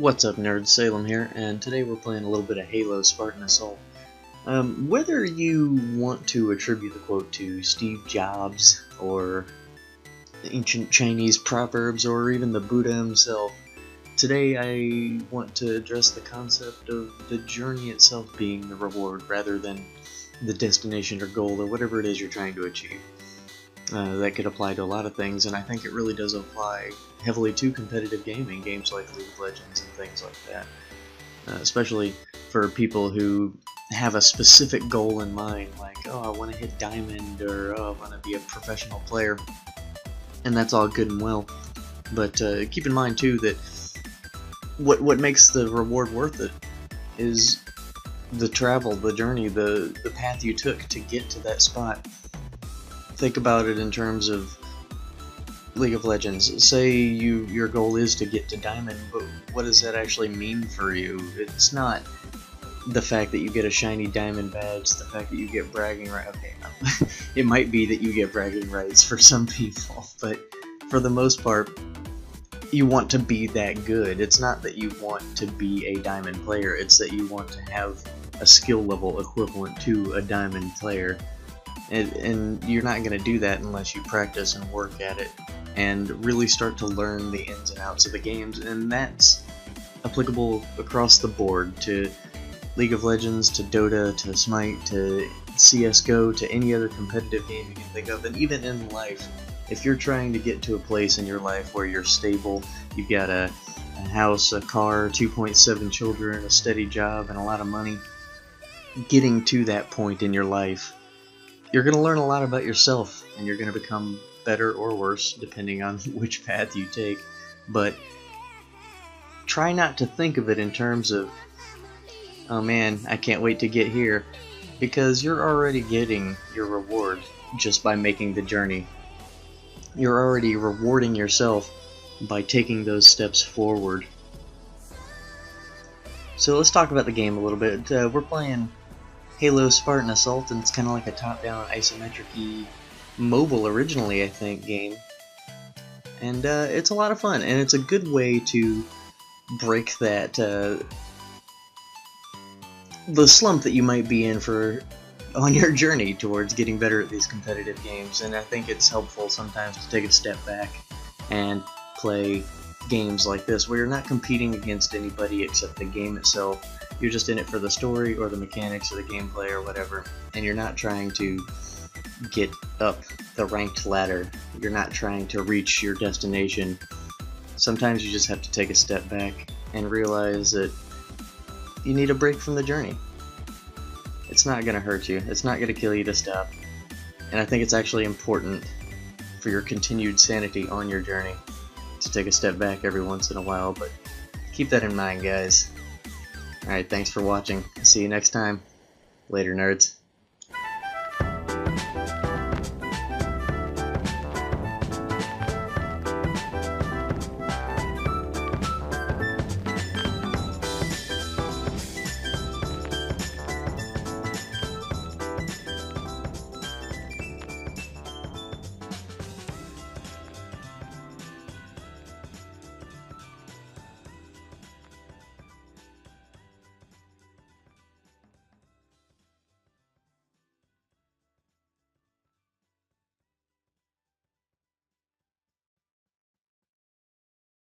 What's up, nerds? Salem here, and today we're playing a little bit of Halo Spartan Assault. Whether you want to attribute the quote to Steve Jobs, or ancient Chinese proverbs, or even the Buddha himself, today I want to address the concept of the journey itself being the reward, rather than the destination or goal, or whatever it is you're trying to achieve. That could apply to a lot of things, and I think it really does apply heavily to competitive gaming, games like League of Legends and things like that. Especially for people who have a specific goal in mind, like, oh, I want to hit Diamond, or oh, I want to be a professional player. And that's all good and well, but keep in mind too that what makes the reward worth it is the travel, the journey, the path you took to get to that spot. Think about it in terms of League of Legends. Say your goal is to get to Diamond, but what does that actually mean for you? It's not the fact that you get a shiny Diamond badge, the fact that you get bragging rights. Okay, no. It might be that you get bragging rights for some people, but for the most part, you want to be that good. It's not that you want to be a Diamond player, it's that you want to have a skill level equivalent to a Diamond player. And you're not going to do that unless you practice and work at it and really start to learn the ins and outs of the games, and that's applicable across the board to League of Legends, to Dota, to Smite, to CSGO, to any other competitive game you can think of, and even in life. If you're trying to get to a place in your life where you're stable, you've got a house, a car, 2.7 children, a steady job, and a lot of money, getting to that point in your life, you're going to learn a lot about yourself, and you're going to become better or worse, depending on which path you take. But try not to think of it in terms of, oh man, I can't wait to get here, because you're already getting your reward just by making the journey. You're already rewarding yourself by taking those steps forward. So let's talk about the game a little bit. We're playing Halo Spartan Assault, and it's kind of like a top-down isometric-y, mobile originally, I think, game. And it's a lot of fun, and it's a good way to break that the slump that you might be in on your journey towards getting better at these competitive games. And I think it's helpful sometimes to take a step back and play games like this, where you're not competing against anybody except the game itself. You're just in it for the story or the mechanics or the gameplay or whatever, and you're not trying to get up the ranked ladder. You're not trying to reach your destination. Sometimes you just have to take a step back and realize that you need a break from the journey. It's not going to hurt you. It's not going to kill you to stop. And I think it's actually important for your continued sanity on your journey to take a step back every once in a while, but keep that in mind, guys. Alright, thanks for watching. See you next time. Later, nerds.